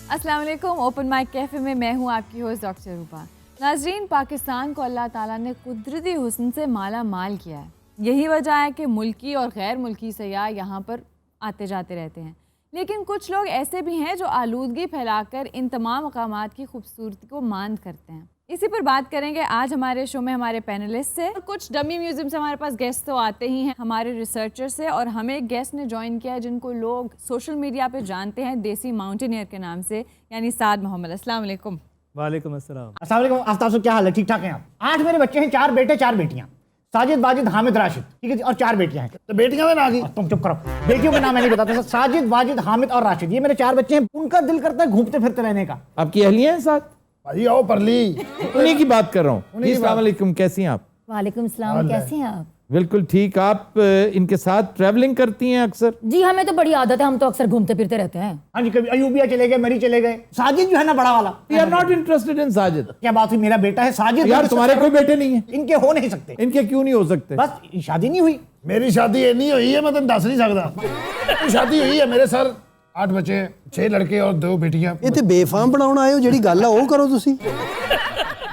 अस्सलाम वालेकुम। Open mic cafe में मैं हूँ आपकी होस्ट डॉक्टर रूपा। नाज़रीन, पाकिस्तान को अल्लाह ताला ने कुदरती हुस्न से माला माल किया है। यही वजह है कि मुल्की और गैर मुल्की सयाह यहाँ पर आते जाते रहते हैं। लेकिन कुछ लोग ऐसे भी हैं जो आलूदगी फैलाकर इन तमाम मकामात की खूबसूरती को मांद करते हैं। इसी पर बात करेंगे आज हमारे शो में हमारे पैनलिस्ट से। कुछ डमी म्यूजियम से हमारे पास गेस्ट तो आते ही हैं, हमारे रिसर्चर से, और हमें एक गेस्ट ने ज्वाइन किया है जिनको लोग सोशल मीडिया पे जानते हैं देसी माउंटेनियर के नाम से, यानी साद मोहम्मद। अस्सलाम वालेकुम। वालेकुम अस्सलाम। अस्सलाम वालेकुम। आफ्ताब साहब, क्या हाल है? ठीक ठाक हैं आप? 8 मेरे बच्चे हैं, 4 बेटे 4 बेटियां। साजिद, वाजिद, हामिद, राशिद, ठीक है जी, और 4 बेटियां हैं। तो बेटियां में ना आ गई। तुम चुप करो, बेटियों के नाम मैं नहीं बताता। साजिद, वाजिद, हामिद और राशिद, ये मेरे 4 बच्चे हैं। उनका दिल करता है घूमते फिरते रहने का। आपकी अहलियां हैं साथ? भाई आओ परली। उन्हीं की बात कर रहा हूँ। अस्सलाम वालेकुम, कैसी हैं आप? वालेकुम सलाम, कैसे हैं आप? बिल्कुल ठीक। आप इनके साथ ट्रैवलिंग करती हैं अक्सर? जी हमें तो बड़ी आदत है, हम तो अक्सर घूमते फिरते रहते हैं। हाँ जी, कभी अयूबिया चले गए, मरी चले गए। साजिद जो है ना, बड़ा वाला, we are not interested in Sajid. क्या बात हुई? मेरा बेटा है साजिद। यार तुम्हारे कोई बेटे नहीं है? इनके हो नहीं सकते। इनके क्यों नहीं हो सकते? बस शादी नहीं हुई। मेरी शादी ये नहीं हुई है, मैं तुम दस नहीं सकता। शादी हुई है, मेरे सर 8 बच्चे, 6 लड़के और 2 बेटियां। ਇਹ ਤੇ ਬੇਫਾਮ ਬਣਾਉਣ ਆਏ ਹੋ, ਜਿਹੜੀ ਗੱਲ ਆ ਉਹ ਕਰੋ ਤੁਸੀਂ।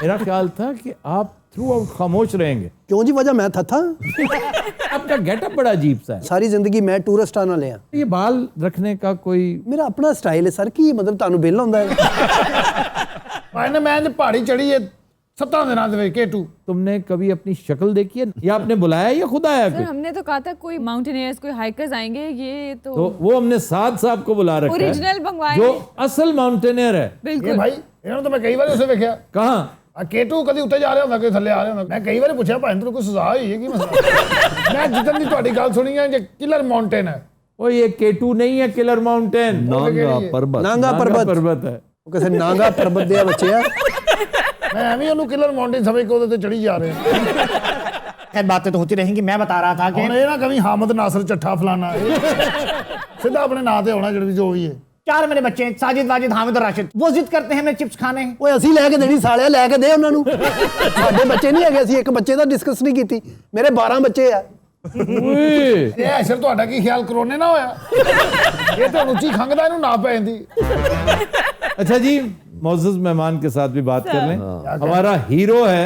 मेरा ख्याल था कि आप थ्रू आउट खामोश रहेंगे। ਕਿਉਂ ਜੀ, ਵਜ੍ਹਾ ਮੈਂ ਥੱਥਾ? आपका गेटअप बड़ा अजीब सा है। ਸਾਰੀ ਜ਼ਿੰਦਗੀ ਮੈਂ ਟੂਰਿਸਟ ਆਣ ਵਾਲੇ ਆ। ये बाल रखने का कोई ਮੇਰਾ ਆਪਣਾ ਸਟਾਈਲ ਹੈ ਸਰ। ਕੀ ਮਤਲਬ ਤੁਹਾਨੂੰ ਬਿੱਲ ਹੁੰਦਾ ਹੈ? भाई ने मैं पहाड़ी चढ़ी है 17 दिनों ਦੇ ਵਿੱਚ केटू। तुमने कभी अपनी शक्ल देखी है या आपने बुलाया या खुद आया सर कोई? हमने तो कहा था कोई माउंटेनियर्स, कोई हाइकर्स आएंगे, ये तो तो वो हमने साद साहब को बुला रखा ओरिजिनल है मंगवाए जो हैं। असल माउंटेनियर है। ये बिल्कुल। भाई इन्होंने तो मैं कई बार उसे देखा। कहाँ? केटू कभी उत्ते जा रहा होंदा, कभी थल्ले आ रहा होंदा। मैं कई बार पूछा भाई तेरे कोई सजा हुई है की मसला? मैं जितन दी ਤੁਹਾਡੀ ਗੱਲ ਸੁਣੀ ਹੈ, ये किलर माउंटेन है। ओ ये केटू नहीं है, किलर माउंटेन। ਨਾਂਗਾ ਪਰਬਤ। ਨਾਂਗਾ ਪਰਬਤ पर्वत है। ਉਹ ਕਿਸੇ ਨਾਂਗਾ ਪਰਬਤ ਦੇ ਬੱਚੇ ਆ। मैं एवं ਉਹਨੂੰ किलर माउंटेन समझ के ਉਹਦੇ ਤੇ ਚੜੀ ਜਾ ਰਹੇ हैं। खैर बातें तो होती रहेंगी। मैं बता रहा था कि ਹੁਣ ਇਹ ਨਾ ਕभी हामिद नासिर ਚੱਠਾ फलाना सीधा अपने ਨਾਂ ਤੇ ਹੋਣਾ ਜਿਹੜੀ जो भी है। 4 मेरे बच्चे हैं, साजिद, वाजिद, हामिद और राशिद। वो जिद करते हैं हमें चिप्स खाने हैं। ਓਏ ਅਸੀਂ ਲੈ ਕੇ ਦੇਣੀ, ਸਾਲਿਆ ਲੈ ਕੇ ਦੇ ਉਹਨਾਂ ਨੂੰ। ਸਾਡੇ ਬੱਚੇ ਨਹੀਂ ਹੈਗੇ, ਅਸੀਂ ਇੱਕ ਬੱਚੇ ਦਾ ਡਿਸਕਸ ਨਹੀਂ ਕੀਤੀ। ਮੇਰੇ 12 ਬੱਚੇ ਆ। ਇਹ ਅਸਰ ਤੁਹਾਡਾ ਕੀ ਖਿਆਲ ਕਰੋਨੇ ਨਾ ਹੋਇਆ? ਇਹ ਤਾਂ ਉੱਚੀ ਖੰਗਦਾ ਇਹਨੂੰ ਨਾ ਪੈ ਜਾਂਦੀ। अच्छा जी, मोअज़्ज़ज़ मेहमान के साथ भी बात कर लें। हमारा हीरो है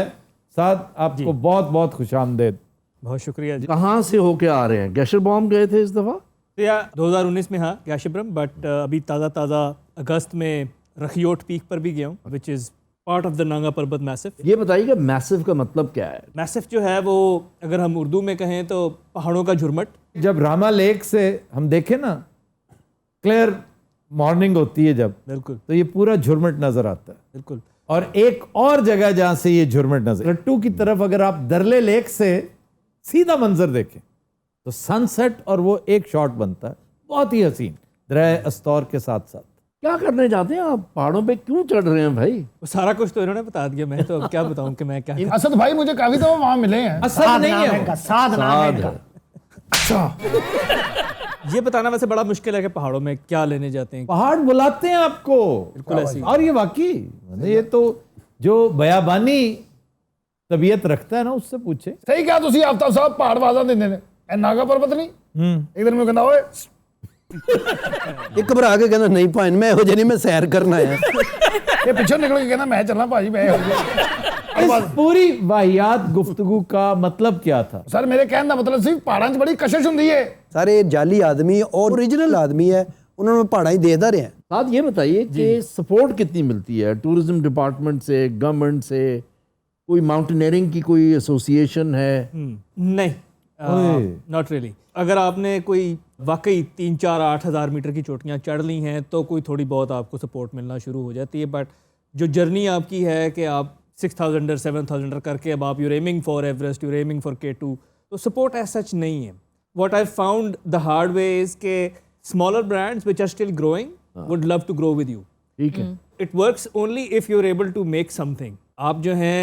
साथ, आपको बहुत बहुत खुशामदीद। बहुत शुक्रिया जी। कहाँ से होके आ रहे हैं? गैशरबॉम गए थे इस दफ़ा? तो या 2019 में हाँ गैशिब्रम, बट अभी ताज़ा अगस्त में रखियोट पीक पर भी गया हूँ, which is part of the Nanga पर्वत मैसिव। ये बताइएगा मैसिव का मतलब क्या है? मैसिव जो है वो अगर हम उर्दू में कहें तो पहाड़ों का झुरमट। जब रामा लेक से हम देखें ना, क्लियर मॉर्निंग होती है जब, बिल्कुल तो ये पूरा झुरमट नजर आता है। बिल्कुल। और एक और जगह जहां से ये झुरमट नजर, रट्टू की तरफ अगर आप दरले लेक से सीधा मंजर देखें तो सनसेट और वो एक शॉट बनता है बहुत ही हसीन, दरिया अस्तौर के साथ साथ। क्या करने जाते हैं आप? पहाड़ों पे क्यों चढ़ रहे हैं भाई? वो सारा कुछ तो इन्होंने बता दिया, मैं तो अब क्या बताऊं कि मैं क्या। असद भाई मुझे काफी दफा वहां मिले हैं। असद नहीं है वो। इनका साद नाम है इनका। ये बताना वैसे बड़ा मुश्किल है कि पहाड़ों में क्या लेने जाते हैं। पहाड़ बुलाते हैं आपको, बिल्कुल ऐसी। और ये वाकई ये तो जो बयाबानी तबीयत रखता है ना, उससे पूछे। सही कहा तुसी आफ्ताब साहब, पहाड़ वादा देंदे ने। ए नागा पर्वत नहीं एक दिन मैं कहंदा ओए ਇੱਕ ਘਬਰਾ ਕੇ ਕਹਿੰਦਾ ਨਹੀਂ ਭਾਈ ਮੈਂ ਇਹੋ ਜਿਹੇ ਨਹੀਂ, ਮੈਂ ਸੈਰ ਕਰਨ ਆਇਆ। ये पीछे निकल के कहना मैं चलना भाजी मैं हो गया। इस पूरी वाहियात गुफ्तगू का मतलब क्या था? सर मेरे कहने का मतलब सिर्फ पहाड़ों 'ਚ बड़ी कशिश हुंदी है। ਸਾਰੇ ਜਾਲੀ ਆਦਮੀ और ओरिजिनल आदमी है, ਉਹਨਾਂ ਨੂੰ ਪਹਾੜਾਂ ਹੀ ਦੇਖਦਾ ਰਿਹਾ। साथ ये बताइए कि सपोर्ट कितनी मिलती है टूरिज्म डिपार्टमेंट से, गवर्नमेंट से? कोई माउंटेनियरिंग की कोई एसोसिएशन है? नहीं, नॉट रियली। अगर आपने कोई वाकई 3-4-8 हज़ार मीटर की चोटियाँ चढ़ ली हैं तो कोई थोड़ी बहुत आपको सपोर्ट मिलना शुरू हो जाती है, बट जो जर्नी आपकी है कि आप 6000 7000 करके अब आप you're aiming for Everest, you're aiming for K2, तो सपोर्ट एज सच नहीं है। What I found the hard way is के smaller brands which are still growing would love to grow with you. ठीक है। It works only if you are able to make something. आप जो हैं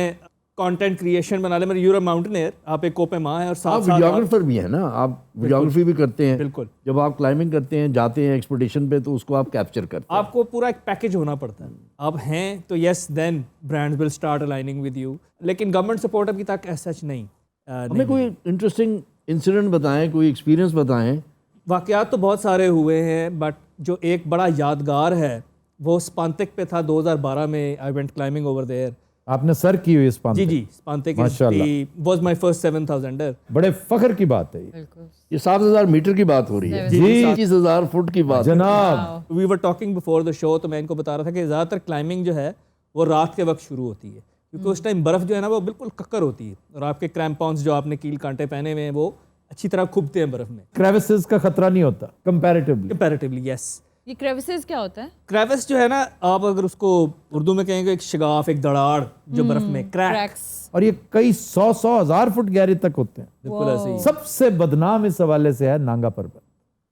content creation बना ले, मेरे your mountaineer, आप एक कोपे माँ है और आप साथ वीडियोग्राफर भी है ना, आप वीडियोग्राफी भी करते हैं। बिल्कुल। जब आप क्लाइंबिंग करते हैं, जाते हैं एक्सपीडिशन पे, तो उसको आप कैप्चर करते हैं। आपको पूरा एक पैकेज होना पड़ता है। आप हैं तो yes then brands will start aligning with you, लेकिन गवर्नमेंट सपोर्ट अभी तक एज सच नहीं। हमें कोई इंटरेस्टिंग इंसिडेंट बताएं, कोई एक्सपीरियंस बताएं। वाक़यात तो बहुत सारे हुए हैं, बट जो एक बड़ा यादगार है वो स्पांतिक पे था 2012 में। I went climbing over there. आपने सर की हुई स्पांतिक? जी, स्पांतिक माशाल्लाह। Was my first 7000er। बड़े फख्र की बात है ये। ये 7000 मीटर की बात हो रही है जी। 25,000 फुट की बात है। जनाब we were talking before the show, तो मैं इनको बता रहा था कि ज़्यादातर क्लाइंबिंग जो है वो रात के वक्त शुरू होती है, क्योंकि उस टाइम बर्फ़ जो है ना वो बिल्कुल कक्कर होती है, और आपके क्रैम्पॉन्स जो आपने कील कांटे पहने हुए हैं वो अच्छी तरह खुबते हैं बर्फ़ में। क्रेविसेस का खतरा नहीं होता कंपैरेटिवली, यस। ये क्रेविसेस क्या होता है? क्रेविस जो है ना, आप अगर उसको उर्दू में कहेंगे एक शिगाफ, एक दड़ाड़ जो बर्फ में क्रैक, क्रैक्स। और ये कई 100,000 फुट गहरे तक होते हैं। बिल्कुल ऐसे ही, सबसे बदनाम इस हवाले से है नांगा पर्वत।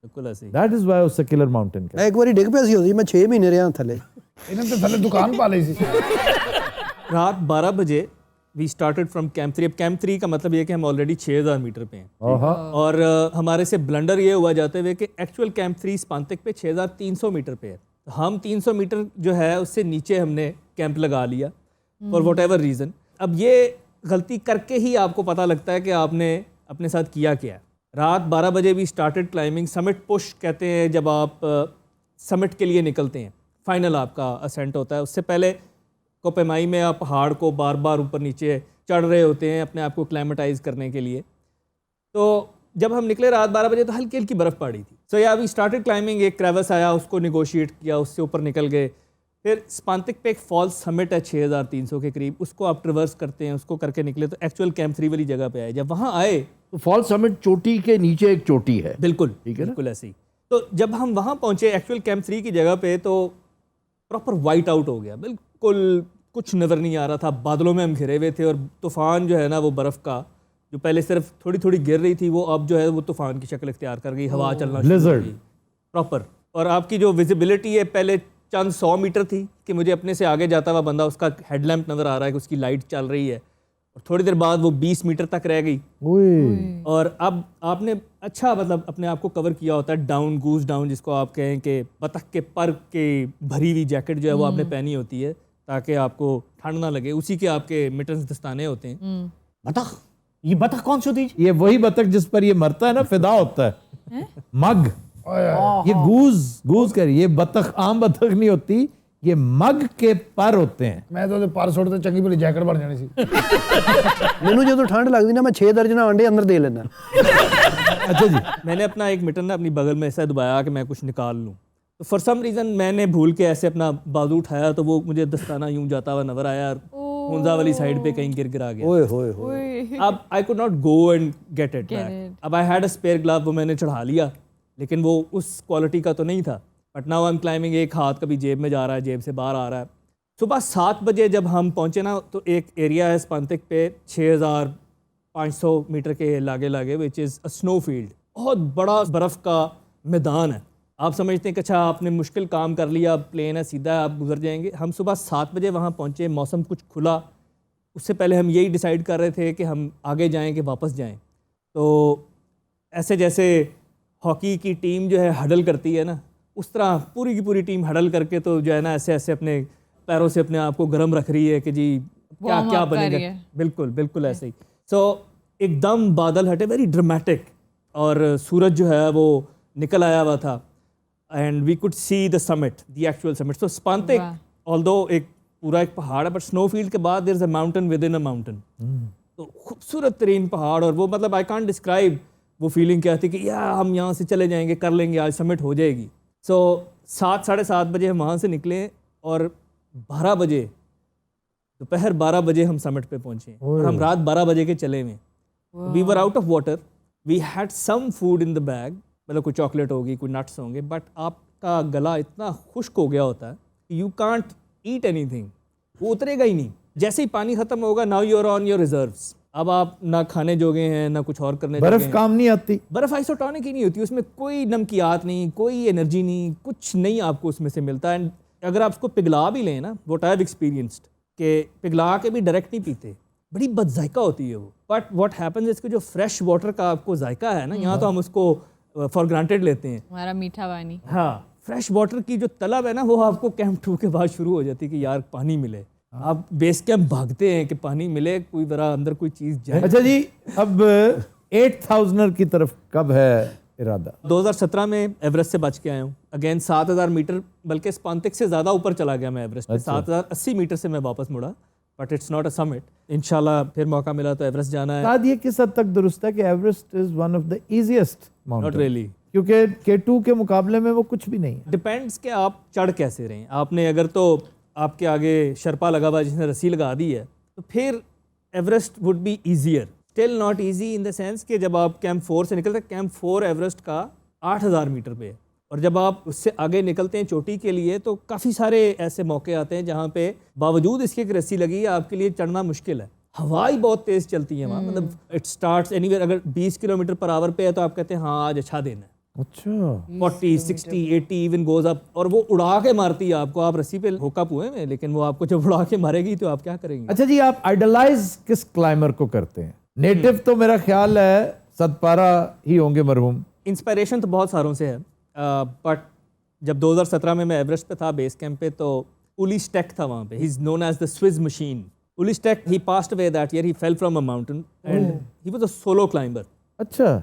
बिल्कुल ऐसे ही। दैट इज व्हाई उससे किलर माउंटेन मैं एक बारी डिग पिया सी होती, मैं 6 महीने रहा थले। इन्हें तो थले दुकान पा ली सी। रात 12 बजे वी स्टार्टेड फ्रॉम कैंप 3। अब कैंप 3 का मतलब ये कि हम ऑलरेडी 6000 मीटर पे हैं, और हमारे से ब्लंडर ये हुआ जाते हुए कि एक्चुअल कैंप 3 स्पांतिक पे 6300 मीटर पे है। तो हम 300 मीटर जो है उससे नीचे हमने कैंप लगा लिया फॉर वॉट एवर रीज़न। अब ये गलती करके ही आपको पता लगता है कि आपने अपने साथ किया क्या है। रात 12 बजे भी स्टार्टेड क्लाइंबिंग। समिट पुश कहते हैं जब आप समिट के लिए निकलते हैं, फाइनल आपका असेंट होता है। उससे पहले कोपेमाई में आप पहाड़ को बार बार ऊपर नीचे चढ़ रहे होते हैं अपने आप को क्लाइमेटाइज करने के लिए। तो जब हम निकले रात 12 बजे तो हल्की हल्की बर्फ़ पड़ी थी। सो या वी स्टार्टेड क्लाइंबिंग। एक क्रेविस आया, उसको निगोशिएट किया, उससे ऊपर निकल गए। फिर स्पांतिक पे एक फॉल्स समिट है 6300 के करीब, उसको आप ट्रिवर्स करते हैं, उसको करके निकले तो एक्चुअल कैंप 3 वाली जगह पे आए। जब वहाँ आए तो फॉल समिट चोटी के नीचे एक चोटी है। बिल्कुल, ठीक है ना? बिल्कुल ऐसे ही। तो जब हम वहाँ पहुँचे एक्चुअल कैंप 3 की जगह पे, तो प्रॉपर वाइट आउट हो गया, बिल्कुल कुछ नज़र नहीं आ रहा था। बादलों में हम घिरे हुए थे, और तूफ़ान जो है ना वो बर्फ़ का जो पहले सिर्फ थोड़ी थोड़ी गिर रही थी वो अब जो है वो तूफ़ान की शक्ल इख्तियार कर गई, हवा चलना शुरू हो गई प्रॉपर। और आपकी जो विजिबिलिटी है पहले चंद 100 मीटर थी कि मुझे अपने से आगे जाता हुआ बंदा, उसका हेडलैम्प नज़र आ रहा है कि उसकी लाइट चल रही है, और थोड़ी देर बाद वो 20 मीटर तक रह गई। और अब आपने अच्छा मतलब अपने आप को कवर किया होता है, डाउन गूज डाउन जिसको आप कहें कि बतख के पर के भरी हुई जैकेट जो है वो आपने पहनी होती है ताकि आपको ठंड ना लगे। उसी के आपके मिटन्स दस्ताने होते हैं। बतख? ये बतख कौन सी होती है? ये वही बतख जिस पर ये मरता है ना, फिदा होता है। मग। ये गूज कर, ये बतख आम बतख नहीं होती, ये मग के पर होते हैं। मैं तो पर सुट ते चंगी भली जैकेट बन जानी सी। ਮੈਨੂੰ ਜਦੋਂ ਠੰਡ ਲੱਗਦੀ ਨਾ, मैं 6 दर्जन अंडे अंदर दे लेना। अच्छा जी। मैंने अपना एक मिटन ना अपनी बगल में ऐसा दबाया कि मैं कुछ निकाल लूँ, तो फॉर सम रीज़न मैंने भूल के ऐसे अपना बाजू उठाया तो वो मुझे दस्ताना यूं जाता हुआ नजर आया, और हुंजा वाली साइड पे कहीं गिरा गया। ओए होए होए। अब I could not go and get it back. अब I had a spare glove, वो मैंने चढ़ा लिया, लेकिन वो उस क्वालिटी का तो नहीं था। But now I M climbing, एक हाथ कभी जेब में जा रहा है, जेब से बाहर आ रहा है। सुबह 7 बजे जब हम पहुँचे ना, तो एक एरिया है स्पांतिक पे 6500 मीटर के लागे लागे, which is a snow field, बहुत बड़ा बर्फ़ का मैदान है। आप समझते हैं कि अच्छा आपने मुश्किल काम कर लिया, प्लेन है सीधा है, आप गुजर जाएंगे। हम सुबह 7 बजे वहाँ पहुँचे, मौसम कुछ खुला। उससे पहले हम यही डिसाइड कर रहे थे कि हम आगे जाएं कि वापस जाएं। तो ऐसे जैसे हॉकी की टीम जो है हडल करती है ना, उस तरह पूरी की पूरी टीम हडल करके तो जो है ना ऐसे ऐसे अपने पैरों से अपने आप को गर्म रख रही है कि जी क्या क्या बनेगा। बिल्कुल बिल्कुल ऐसे ही। सो एकदम बादल हटे, वेरी ड्रामेटिक, और सूरज जो है वो निकल आया हुआ था, and we could see the summit, the actual summit. So Spantik although एक पूरा एक पहाड़ है, बट स्नो फील्ड के बाद there is a mountain within a mountain. तो खूबसूरत तरीन पहाड़, और वो मतलब आई कांट डिस्क्राइब वो फीलिंग क्या थी कि यार हम यहाँ से चले जाएंगे, कर लेंगे, आज समिट हो जाएगी। सो 7 साढ़े 7 बजे हम वहाँ से निकले, और 12 बजे दोपहर 12 बजे हम समिट पे पहुँचे, और हम रात 12 बजे के चले हुए। We were out of water, we had some food in the bag, मतलब कोई चॉकलेट होगी, कोई नट्स होंगे, बट आपका गला इतना खुश्क हो गया होता है यू कांट ईट एनीथिंग, वो उतरेगा ही नहीं। जैसे ही पानी खत्म होगा, now you are on your reserves. अब आप ना खाने जोगे हैं, ना कुछ और करने जोगे बर्फ हैं। काम नहीं आती। बर्फ आइसोटोनिक ही नहीं होती, उसमें कोई नमकियात नहीं, कोई एनर्जी नहीं, कुछ नहीं आपको उसमें से मिलता। एंड अगर आप उसको पिघला भी लें ना, व्हाट आई हैव एक्सपीरियंस्ड, कि पिघला के भी डायरेक्ट नहीं पीते, बड़ी बदजायका होती है वो। बट व्हाट हैपेंस, इसके जो फ्रेश वाटर का आपको जायका है ना, यहाँ तो हम उसको फॉर ग्रांटेड लेते हैं, हमारा मीठा पानी। हाँ, फ्रेश वाटर की जो तलब है ना, वो आपको कैंप 2 के बाद शुरू हो जाती है कि यार पानी मिले। आप बेस कैंप भागते हैं कि पानी मिले, कोई जरा अंदर कोई चीज़ जाए। अच्छा जी, अब 8000 की तरफ कब है इरादा? 2017 में एवरेस्ट से बच के आया हूँ अगेन 7000 मीटर, बल्कि स्पांतिक से ज़्यादा ऊपर चला गया मैं एवरेस्ट पे। 7080 मीटर से मैं वापस मुड़ा, but it's not a summit. इंशाल्लाह फिर मौका मिला तो एवरेस्ट जाना है। साथ ये किस हद तक दुरुस्त है कि Everest is one of the easiest mountain? Not really, क्योंकि K2 के मुकाबले में वो कुछ भी नहीं है। डिपेंड्स कि आप चढ़ कैसे रहे हैं। आपने अगर तो आपके आगे शर्पा लगा हुआ जिसने रस्सी लगा दी है तो फिर Everest would be easier, still not easy in the sense कि जब आप कैंप 4 से निकलते हैं, कैंप 4 एवरेस्ट का 8000 मीटर पे है, और जब आप उससे आगे निकलते हैं चोटी के लिए तो काफ़ी सारे ऐसे मौके आते हैं जहाँ पे बावजूद इसके कि रस्सी लगी है आपके लिए चढ़ना मुश्किल है। हवा ही बहुत तेज़ चलती है वहाँ, मतलब इट स्टार्ट्स एनीवेयर। अगर 20 किलोमीटर पर आवर पे है तो आप कहते हैं हाँ आज अच्छा दिन है। अच्छा, 40, 60, 80 इवन गोज अप, और वो उड़ा के मारती है आपको। आप रस्सी पे होकअप हुए में, लेकिन वो आपको जब उड़ा के मारेगी तो आप क्या करेंगे? अच्छा जी, आप आइडलाइज किस क्लाइमर को करते हैं? नेटिव तो मेरा ख्याल है सतपारा ही होंगे मरहूम। इंस्पिरेशन तो बहुत सारों से है, बट जब 2017 में मैं एवरेस्ट पे था बेस कैंप पे, तो उली स्टेक था वहाँ पे। He is known as the Swiss machine. Ueli Steck, he passed away that year, he fell from a mountain and he was a solo climber. अच्छा,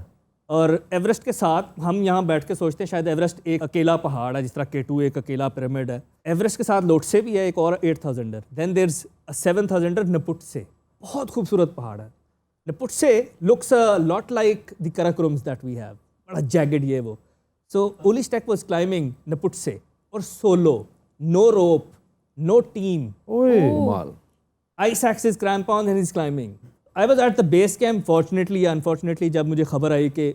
और एवरेस्ट के साथ हम यहाँ बैठ के सोचते हैं शायद एवरेस्ट एक अकेला पहाड़ है, जिस तरह K2 एक अकेला पिरामिड है। एवरेस्ट के साथ लोटसे भी है एक और 8000er, then there is a 7000er Nuptse, बहुत खूबसूरत पहाड़ है। Nuptse looks a lot like the Karakorams that we have, बड़ा जैगड ये वो। So Ueli Steck was climbing Nuptse और solo, no rope, no team, ओए माल ice axes, crampons, and he's climbing. I was at the base camp, fortunately या unfortunately, जब मुझे खबर आई कि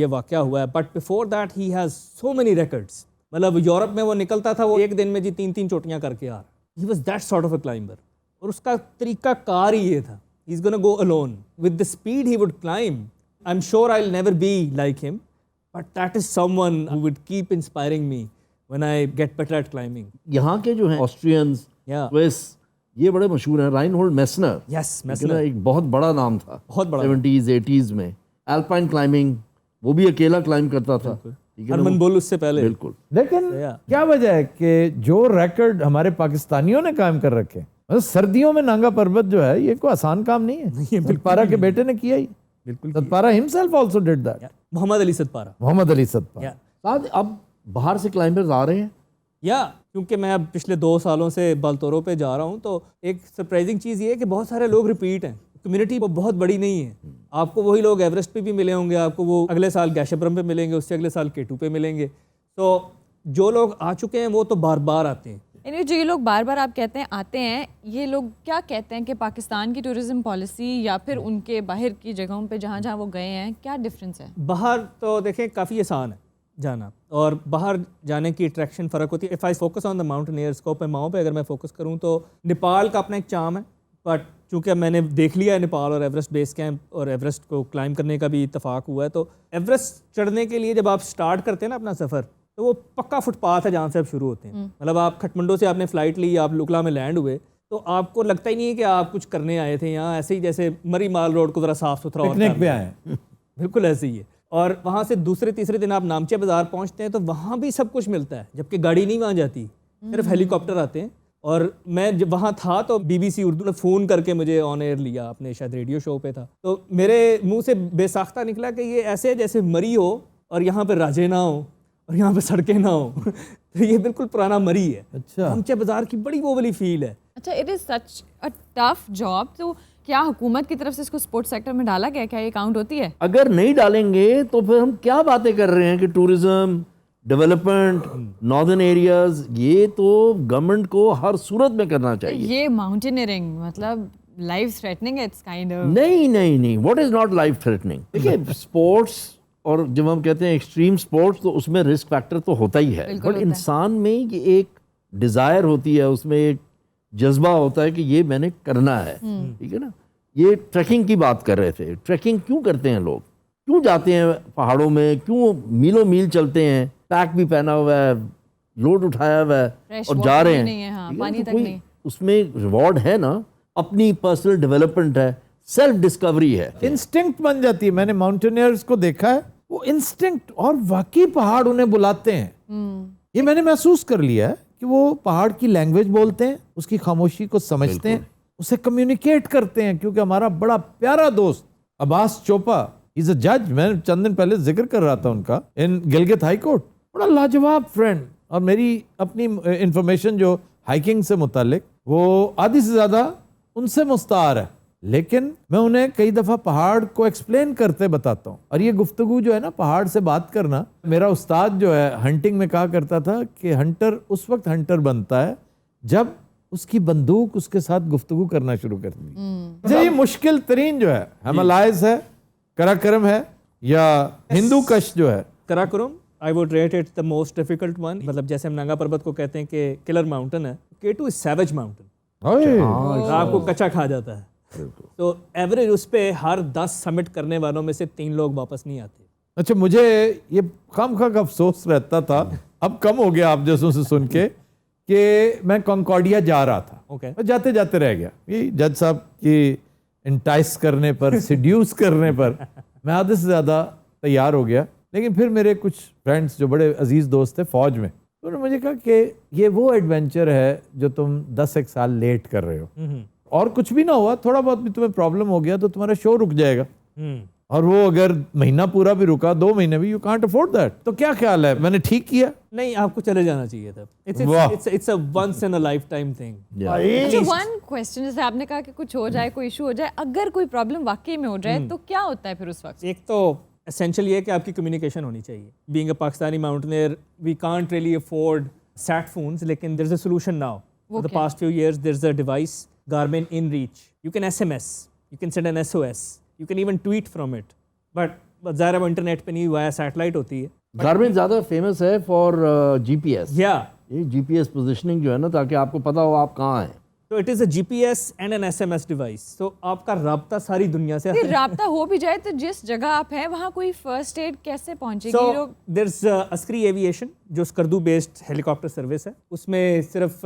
ये वाक़या हुआ है, but before that he has so many records. मतलब यूरोप में वो निकलता था, वो एक दिन में जी 3-3 चोटियाँ करके आ रहा। He was that sort of a climber. और उसका तरीका कार ही ये था, he's gonna go alone. With the speed he would climb, I'm sure I'll never be like him, but that is someone who would keep inspiring me when I get better at climbing. यहाँ के जो हैं Austrians, Yeah. Swiss, ये बड़े मशहूर हैं। Reinhold Messner, Yes, लेकिन Messner. एक बहुत बड़ा नाम था, बहुत बड़ा 70s 80s में। एल्पाइन क्लाइंबिंग, वो भी अकेला क्लाइंब करता था, ठीक है ना? हरमन बुल उससे पहले। बिल्कुल। लेकिन क्या वजह है कि जो रिकॉर्ड हमारे पाकिस्तानियों ने कायम कर रखे, मतलब सर्दियों में नांगा पर्वत जो है, ये कोई आसान काम नहीं है। सतपारा के बेटे ने किया ही, बिल्कुल। Satpara himself also did that. Mohammad Ali Satpara. Mohammad Ali Satpara. साथ अब बाहर से क्लाइंबर्स आ रहे हैं। या क्योंकि मैं अब पिछले 2 सालों से बालतोरो पे जा रहा हूँ, तो एक सरप्राइजिंग चीज़ ये है कि बहुत सारे लोग रिपीट हैं। कम्युनिटी बहुत बड़ी नहीं है। आपको वही लोग एवरेस्ट पे भी मिले होंगे, आपको वो अगले साल गैशेपुरम पे मिलेंगे, उससे अगले साल K2 पे मिलेंगे। तो जो लोग आ चुके हैं वो तो बार बार आते हैं। यानी जो ये लोग बार बार आप कहते हैं आते हैं, ये लोग क्या कहते हैं कि पाकिस्तान की टूरिज्म पॉलिसी या फिर उनके बाहर की जगहों पे जहाँ जहाँ वो गए हैं, क्या डिफरेंस है? बाहर तो देखें काफ़ी आसान है जाना, और बाहर जाने की अट्रैक्शन फ़र्क होती है। If I focus on the mountaineers को, माओ पे अगर मैं फोकस करूँ तो नेपाल का अपना एक चार्म है, बट चूँकि मैंने देख लिया है नेपाल और एवरेस्ट बेस कैंप और एवरेस्ट को क्लाइंब करने का भी इत्तेफाक हुआ है, तो एवरेस्ट चढ़ने के लिए जब आप स्टार्ट करते हैं ना अपना सफ़र, तो वो पक्का फुटपाथ है जहाँ से आप शुरू होते हैं। मतलब आप खटमंडो से आपने फ़्लाइट ली, आप लुकला में लैंड हुए, तो आपको लगता ही नहीं है कि आप कुछ करने आए थे यहाँ, ऐसे ही जैसे मरी माल रोड को ज़रा साफ़ सुथरा और पिकनिक पे आए। बिल्कुल ऐसे ही है। और वहाँ से दूसरे तीसरे दिन आप नामचे बाज़ार पहुँचते हैं तो वहाँ भी सब कुछ मिलता है, जबकि गाड़ी नहीं वहाँ जाती, सिर्फ हेलीकॉप्टर आते हैं। और मैं जब वहाँ था तो BBC उर्दू ने फ़ोन करके मुझे ऑन एयर लिया, अपने शायद रेडियो शो पे था, तो मेरे मुंह से बेसाख्ता निकला कि ये ऐसे जैसे मरी हो और यहाँ पे राजे ना हो और यहाँ पे सड़कें ना हो। तो ये बिल्कुल पुराना मरी है। अच्छा। नामचे बाज़ार की बड़ी वो वाली फील है। अच्छा, it is such a tough job. तो क्या हुकूमत की तरफ से इसको स्पोर्ट्स सेक्टर में डाला गया, क्या ये काउंट होती है? अगर नहीं डालेंगे तो फिर हम क्या बातें कर रहे हैं कि टूरिज्म डेवलपमेंट नॉर्दर्न एरियाज, ये तो गवर्नमेंट को हर सूरत में करना चाहिए। ये माउंटेनियरिंग मतलब life threatening, it's kind of. नहीं नहीं नहीं, what is not life threatening? देखिए स्पोर्ट्स, और जब हम कहते हैं एक्सट्रीम स्पोर्ट्स, तो उसमें रिस्क फैक्टर तो होता ही है, बट इंसान में ये एक डिज़ायर होती है, उसमें एक जज्बा होता है कि ये मैंने करना है, ठीक है ना? ये ट्रैकिंग की बात कर रहे थे। ट्रैकिंग क्यों करते हैं लोग, क्यों जाते हैं पहाड़ों में, क्यों मीलों मील चलते हैं, पैक भी पहना हुआ है, लोड उठाया हुआ है और जा रहे हैं, नहीं है, हाँ, ठीक है? पानी तो तक कोई नहीं। उसमें रिवॉर्ड है ना, अपनी पर्सनल डेवलपमेंट है, सेल्फ डिस्कवरी है, इंस्टिंक्ट बन जाती है। मैंने माउंटेनियर्स को देखा है, वो इंस्टिंक्ट, और वाकई पहाड़ उन्हें बुलाते हैं। ये मैंने महसूस कर लिया है कि वो पहाड़ की लैंग्वेज बोलते हैं, उसकी खामोशी को समझते हैं, उसे कम्युनिकेट करते हैं। क्योंकि हमारा बड़ा प्यारा दोस्त अब्बास चोपा इज अ जज, मैं चंद दिन पहले जिक्र कर रहा था उनका इन गिलगित हाई कोर्ट, बड़ा लाजवाब फ्रेंड। और मेरी अपनी इंफॉर्मेशन जो हाइकिंग से मुतालिक, वो आधी से ज्यादा उनसे मुस्तार है, लेकिन मैं उन्हें कई दफा पहाड़ को एक्सप्लेन करते बताता हूँ। और ये गुफ्तगू जो है ना, पहाड़ से बात करना, मेरा उस्ताद जो है हंटिंग में कहा करता था कि हंटर उस वक्त हंटर बनता है जब उसकी बंदूक उसके साथ गुफ्तगू करना शुरू कर दी। ये मुश्किल तरीन जो है हिमालयस है, कराकरम है, या हिंदू कश जो है Karakoram, I would rate it the most difficult one. मतलब जैसे हम नंगा पर्वत को कहते हैं कि किलर माउंटेन है, K2 इज सैवेज माउंटेन, आपको कच्चा खा जाता है। तो एवरेज उस पे हर 10 समिट करने वालों में से 3 लोग वापस नहीं आते। अच्छा, मुझे ये खामखा का अफसोस रहता था, अब कम हो गया आप जैसों से सुन के, कि मैं कॉन्कॉर्डिया जा रहा था, Okay. मैं जाते जाते रह गया। ये जज साहब की इंटाइस करने पर, सिड्यूस करने पर मैं आधे से ज़्यादा तैयार हो गया। लेकिन फिर मेरे कुछ फ्रेंड्स जो बड़े अजीज़ दोस्त थे फौज में, तो उन्होंने मुझे कहा कि ये वो एडवेंचर है जो तुम 10-1 साल लेट कर रहे हो, और कुछ भी ना हुआ, थोड़ा बहुत भी तुम्हें प्रॉब्लम हो गया तो तुम्हारा शो रुक जाएगा, और वो अगर महीना पूरा भी रुका, 2 महीने भी, यू कांट अफोर्ड दैट। तो क्या ख्याल है, मैंने ठीक किया? नहीं, आपको चले जाना चाहिए था। It's a once in a life time thing. अच्छा, वन क्वेश्चन, जैसे आपने कहा कि कुछ हो जाए, कोई इशू हो जाए, अगर कोई प्रॉब्लम वाकई में हो जाए तो क्या होता है फिर उस वक्त? एक तो एसेंशियल ये है कि आपकी कम्युनिकेशन होनी चाहिए। Being a Pakistani mountaineer, we can't really afford sat phones, लेकिन देयर इज अ solution now. For the past few years there is a device, Garmin InReach. You can SMS, you can send an SOS, you can even tweet from it. But ज़ाहिर है वो internet पे नहीं, via satellite होती है। Garmin ज़्यादा famous है for GPS। Yeah. ये GPS पोजीशनिंग जो है ना, ताकि आपको पता हो आप कहाँ हैं। तो it is a GPS and an SMS device. तो आपका राब्ता सारी दुनिया से फिर राब्ता हो भी जाए तो जिस जगह आप हैं वहाँ कोई फर्स्ट एड कैसे पहुँचेगी? So लोग there's अस्करी एविएशन जो स्कर्दू बेस्ड हेलीकॉप्टर सर्विस है, उसमें सिर्फ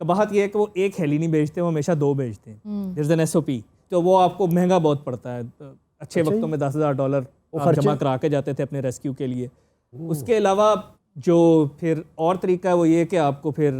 कबाहत ये है कि वो एक हेली नहीं भेजते, वो हमेशा 2 भेजते हैं। देयर इज एन SOP, तो वो आपको महंगा बहुत पड़ता है। अच्छे वक्तों में $10,000 आप जमा करा के जाते थे अपने रेस्क्यू के लिए। उसके अलावा जो फिर और तरीका है वो ये कि आपको फिर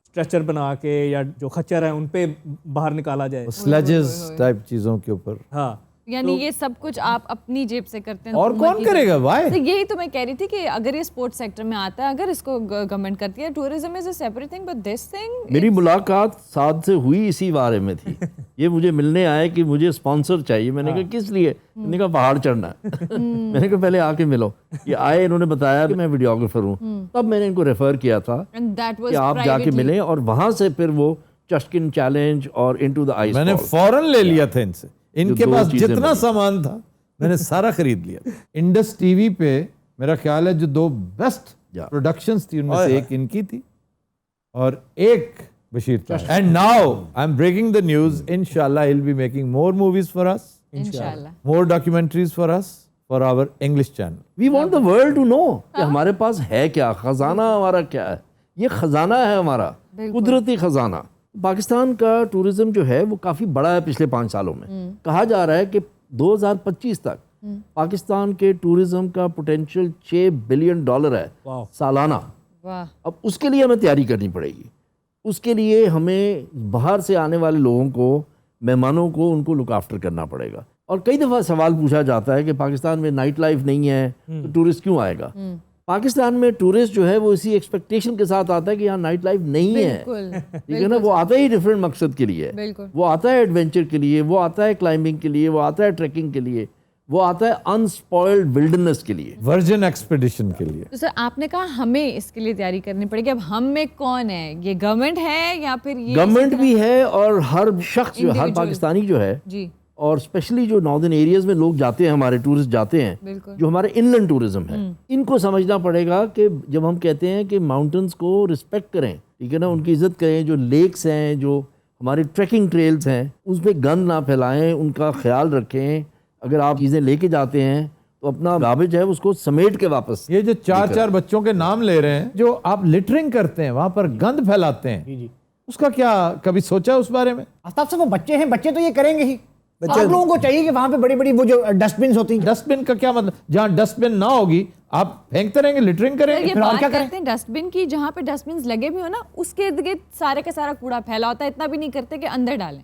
स्ट्रेचर बना के या जो खच्चर है उन पे बाहर निकाला जाए, स्लेजेस टाइप चीज़ों के ऊपर। हाँ, यानी ये सब कुछ आप अपनी जेब से करते हैं? और कौन करेगा भाई? तो यही तो मैं कह रही थी कि अगर ये स्पोर्ट्स सेक्टर में आता है, अगर इसको गवर्नमेंट करती है, tourism is a separate thing, but this thing. मेरी मुलाकात साद से हुई इसी बारे में थी। ये मुझे मिलने आए कि मुझे स्पॉन्सर चाहिए। मैंने कहा किस लिए? मैंने कहा पहाड़ चढ़ना है। मैंने कहा पहले आके मिलो। ये आए, इन्होंने बताया कि मैं वीडियोग्राफर हूँ, तब मैंने इनको रेफर किया था कि आप जाके मिलें, और वहां से फिर वो चस्किन चैलेंज और इनटू द आइस मैंने फौरन ले लिया था इनसे, इनके पास जितना सामान था मैंने सारा खरीद लिया। इंडस टीवी पे मेरा ख्याल है जो 2 बेस्ट प्रोडक्शंस थी उनमें से एक इनकी थी और एक बशीर था। And now I am breaking the news, इंशाल्लाह he will be making more movies for us, इंशाल्लाह, more documentaries for us, for our English channel. We want the world to know कि हमारे पास है क्या, खजाना हमारा क्या है। ये खजाना है हमारा, कुदरती खजाना। पाकिस्तान का टूरिज्म जो है वो काफ़ी बड़ा है पिछले 5 सालों में। कहा जा रहा है कि 2025 तक पाकिस्तान के टूरिज्म का पोटेंशियल $6 बिलियन है सालाना। वाह। अब उसके लिए हमें तैयारी करनी पड़ेगी। उसके लिए हमें बाहर से आने वाले लोगों को, मेहमानों को, उनको लुक आफ्टर करना पड़ेगा। और कई दफ़ा सवाल पूछा जाता है कि पाकिस्तान में नाइट लाइफ नहीं है तो टूरिस्ट क्यों आएगा। पाकिस्तान में टूरिस्ट जो है वो इसी एक्सपेक्टेशन के साथ आता है कि यहाँ नाइट लाइफ नहीं है, ठीक है ना। वो आता ही डिफरेंट मकसद के लिए, वो आता है एडवेंचर के लिए, वो आता है क्लाइंबिंग के लिए, वो आता है ट्रैकिंग के लिए, वो आता है अनस्पॉइल्ड विल्डरनेस के लिए, वर्जिन एक्सपीडिशन के लिए। तो सर आपने कहा हमें इसके लिए तैयारी करनी पड़ेगी। अब हम में कौन है? ये गवर्नमेंट है या फिर ये गवर्नमेंट भी है और हर शख्स जो, हर पाकिस्तानी जो है जी, और स्पेशली जो नॉर्दर्न एरियाज में लोग जाते हैं, हमारे टूरिस्ट जाते हैं, जो हमारे इनलैंड टूरिज्म है, इनको समझना पड़ेगा कि जब हम कहते हैं कि माउंटेन्स को रिस्पेक्ट करें, ठीक है ना, उनकी इज्जत करें, जो लेक्स हैं, जो हमारे ट्रैकिंग ट्रेल्स हैं, उस पर गंद ना फैलाएं, उनका ख्याल रखें। अगर आप चीज़ें लेके जाते हैं तो अपना गार्बेज है उसको समेट के वापस। ये जो 4 बच्चों के नाम ले रहे हैं, जो आप लिटरिंग करते हैं, वहां पर गंद फैलाते हैं, उसका क्या कभी सोचा उस बारे में? आफ्ताब साहब, वो बच्चे हैं, बच्चे तो ये करेंगे ही। आप लोगों को चाहिए कि वहां पे बड़ी बड़ी वो जो डस्टबिन होती हैं। डस्टबिन का क्या मतलब? जहाँ डस्टबिन ना होगी आप फेंकते रहेंगे, लिटरिंग करेंगे, ये फिर और बात क्या करें? करते हैं डस्टबिन की, जहाँ पे डस्टबिन लगे भी हो ना, उसके इर्द गिर्द सारे का सारा कूड़ा फैला होता है, इतना भी नहीं करते कि अंदर डालें।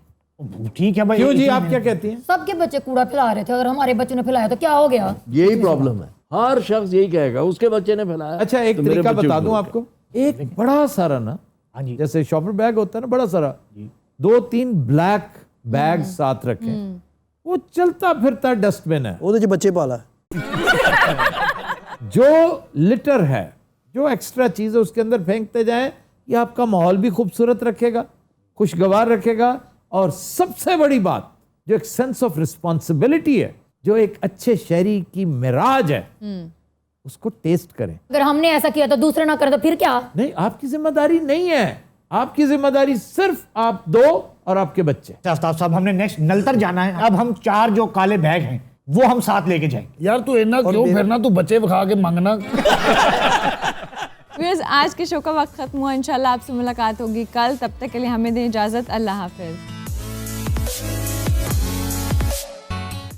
ठीक है भाई। क्यों जी, इतने आप क्या कहती हैं? सबके बच्चे कूड़ा फैला रहे थे, अगर हमारे बच्चों ने फैलाया तो क्या हो गया? यही प्रॉब्लम है, हर शख्स यही कहेगा उसके बच्चे ने फैलाया। अच्छा, एक तो मेरे तरीका बच्चे बता को दूं बोलते आपको। एक बड़ा सारा ना, हाँ जी। जैसे शॉपर बैग होता है ना, बड़ा सारा, 2-3 ब्लैक बैग साथ रखें, वो चलता फिरता डस्टबिन है। ਉਹਦੇ 'ਚ ਬੱਚੇ ਪਾਲਾ। जो लिटर है, जो एक्स्ट्रा चीज है उसके अंदर फेंकते जाएं, ये आपका माहौल भी खूबसूरत रखेगा, खुशगवार रखेगा, और सबसे बड़ी बात, जो एक सेंस ऑफ रिस्पॉन्सिबिलिटी है, जो एक अच्छे शहरी की मिराज है, उसको टेस्ट करें। अगर हमने ऐसा किया तो दूसरे ना करे तो फिर क्या? नहीं, आपकी जिम्मेदारी नहीं है, आपकी जिम्मेदारी सिर्फ आप दो और आपके बच्चे। आफ्ताब साहब, हमने नेक्स्ट नलतर जाना है। अब हम 4 जो काले बैग हैं वो हम साथ लेके जाएंगे। यार तू इतना क्यों फिरना, तू बच्चे बखा के मांगना। व्यूअर्स, आज के शो का वक्त खत्म हुआ। इंशाल्लाह आपसे मुलाकात होगी कल। तब तक के लिए हमें दें इजाज़त। अल्लाह हाफिज़।